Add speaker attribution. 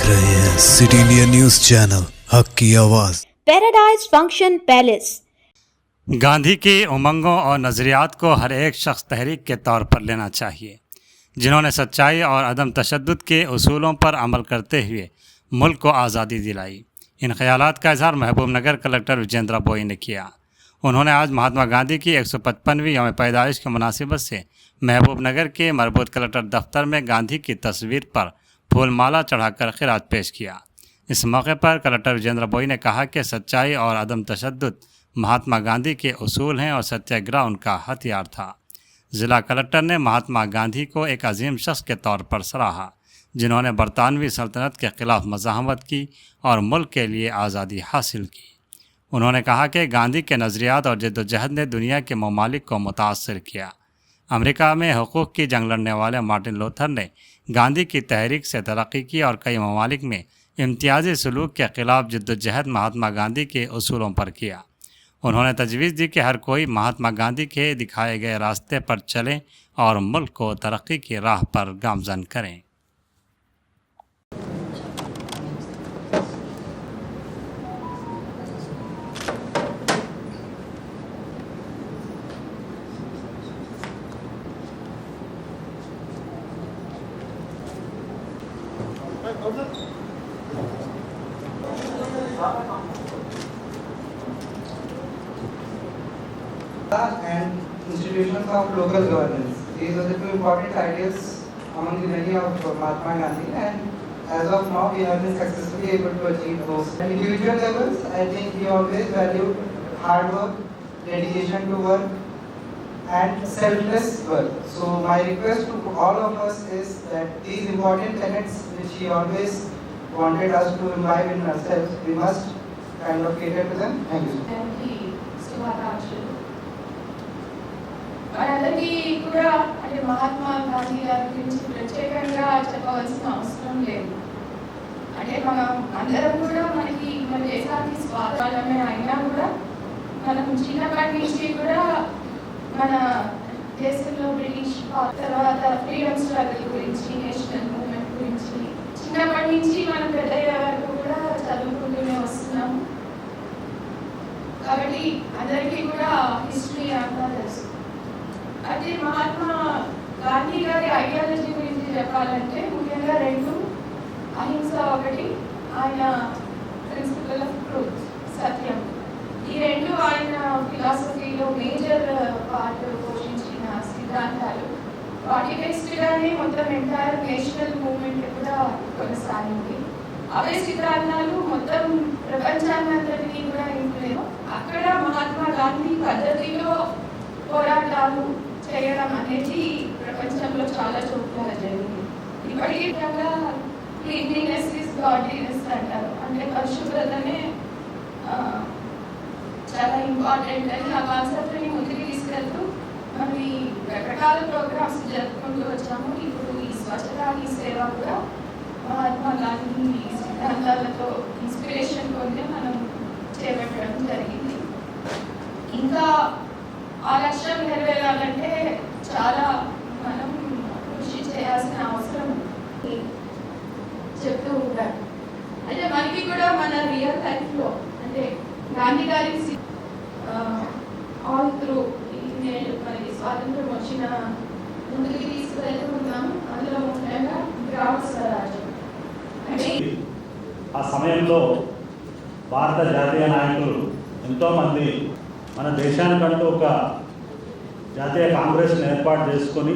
Speaker 1: देख रहे हैं सिटी इंडिया न्यूज चैनल, हक की आवाज।
Speaker 2: Paradise function palace.
Speaker 3: गांधी के उमंगों और नज़रियात को हर एक शख्स तहरीक के तौर पर लेना चाहिए, जिन्होंने सच्चाई और अदम तशद्दुद के उसूलों पर अमल करते हुए मुल्क को आज़ादी दिलाई। इन ख्यालात का इजहार महबूब नगर कलेक्टर विजेंद्र बोई ने किया। उन्होंने आज महात्मा गांधी की 155वीं यौम पैदाइश की मुनासिबत से महबूब नगर के मरबूत कलेक्टर दफ्तर में गांधी की तस्वीर पर फूलमाला चढ़ाकर खिरात पेश किया। इस मौके पर कलेक्टर विजेंद्र बोई ने कहा कि सच्चाई और अदम तशद्दुद महात्मा गांधी के उसूल हैं और सत्याग्रह उनका हथियार था। ज़िला कलेक्टर ने महात्मा गांधी को एक अजीम शख्स के तौर पर सराहा, जिन्होंने बरतानवी सल्तनत के ख़िलाफ़ मज़ाहमत की और मुल्क के लिए आज़ादी हासिल की। उन्होंने कहा कि गांधी के नज़रियात और जद्दोजहद ने दुनिया के ममालिक को मुतासर किया। अमेरिका में हुकूक़ की जंग लड़ने वाले मार्टिन लूथर ने गांधी की तहरीक से तरक्की की और कई ममालिक में इम्तियाजी सलूक के ख़िलाफ़ जद्दोजहद महात्मा गांधी के उसूलों पर किया। उन्होंने तजवीज़ दी कि हर कोई महात्मा गांधी के दिखाए गए रास्ते पर चलें और मुल्क को तरक्की की राह पर गामज़न करें।
Speaker 4: And institutions of local governance. These are the two important ideas among the many of Mahatma Gandhi, and as of now we have been successfully able to achieve those. At individual levels, I think he always valued hard work, dedication to work and selfless work. So my request to all of us is that these important tenets which he always wanted us to imbibe in ourselves, we must kind of cater to them. Thank you.
Speaker 5: మనందరికీ కూడా అంటే మహాత్మా గాంధీ గారి గురించి ప్రత్యేకంగా చెప్పవలసిన అవసరం లేదు. అంటే మనం అందరం కూడా మన దేశానికి స్వాతంత్రమే అయినా కూడా మనం చిన్నప్పటి నుంచి కూడా మన దేశంలో బ్రిటిష్ తర్వాత ఫ్రీడమ్ స్ట్రగుల్ గురించి, నేషనల్ మూవ్మెంట్ గురించి చిన్నప్పటి నుంచి మనం పెద్దయ్యే వరకు కూడా చదువుకుంటూనే వస్తున్నాము. కాబట్టి అందరికీ కూడా హిస్టరీ అంతా తెలుసు. అయితే మహాత్మా గాంధీ గారి ఐడియాలజీ గురించి చెప్పాలంటే ముఖ్యంగా రెండు, అహింస ఒకటి, ఆయన ప్రిన్సిపల్ ఆఫ్ ట్రూత్, సత్యం. ఈ రెండు ఆయన ఫిలాసఫీలో మేజర్ పార్ట్ పోషించిన సిద్ధాంతాలు. వాటి బేస్డ్గానే మొత్తం ఎంటైర్ నేషనల్ మూవ్మెంట్ కూడా కొనసాగింది. అవే సిద్ధాంతాలు మొత్తం ప్రపంచాన్నంతటినీ కూడా ఇంప్లేను. అక్కడ మహాత్మా గాంధీ పద్ధతిలో పోరాటాలు చేయడం అనేది ప్రపంచంలో చాలా చోట్ల జరిగింది. ఇప్పటికీ క్లీన్లీనెస్ ఇస్ గాడ్లీనెస్ అంటారు, అంటే పరిశుభ్రతనే చాలా ఇంపార్టెంట్ అని ఆ కాన్సెప్ట్ని ముందుకు తీసుకెళ్తూ మనం ఈ రకరకాల ప్రోగ్రామ్స్ జరుపుకుంటూ వచ్చాము. ఇప్పుడు ఈ స్వచ్ఛతా ఈ సేవ కూడా మహాత్మా గాంధీ సిద్ధాంతాలతో ఇన్స్పిరేషన్ పొంది మనం చేపట్టడం జరిగింది. ఇంకా ఆ లక్ష్యం నెరవేరాలంటే చాలా మనం కృషి చేయాల్సిన అవసరం చెప్తూ ఉంటారు. అంటే మనకి కూడా మన రియల్ లైఫ్లో అంటే గాంధీ గారి ఆల్ త్రూ మనకి స్వాతంత్రం వచ్చిన ముందుకు తీసుకువెళ్తూ ఉన్నాము. అందులో ముఖ్యంగా గ్రామ స్వరాజ్యం. అంటే
Speaker 6: ఆ సమయంలో భారత జాతీయ నాయకులు ఎంతోమంది మన దేశానికంటూ ఒక జాతీయ కాంగ్రెస్ని ఏర్పాటు చేసుకొని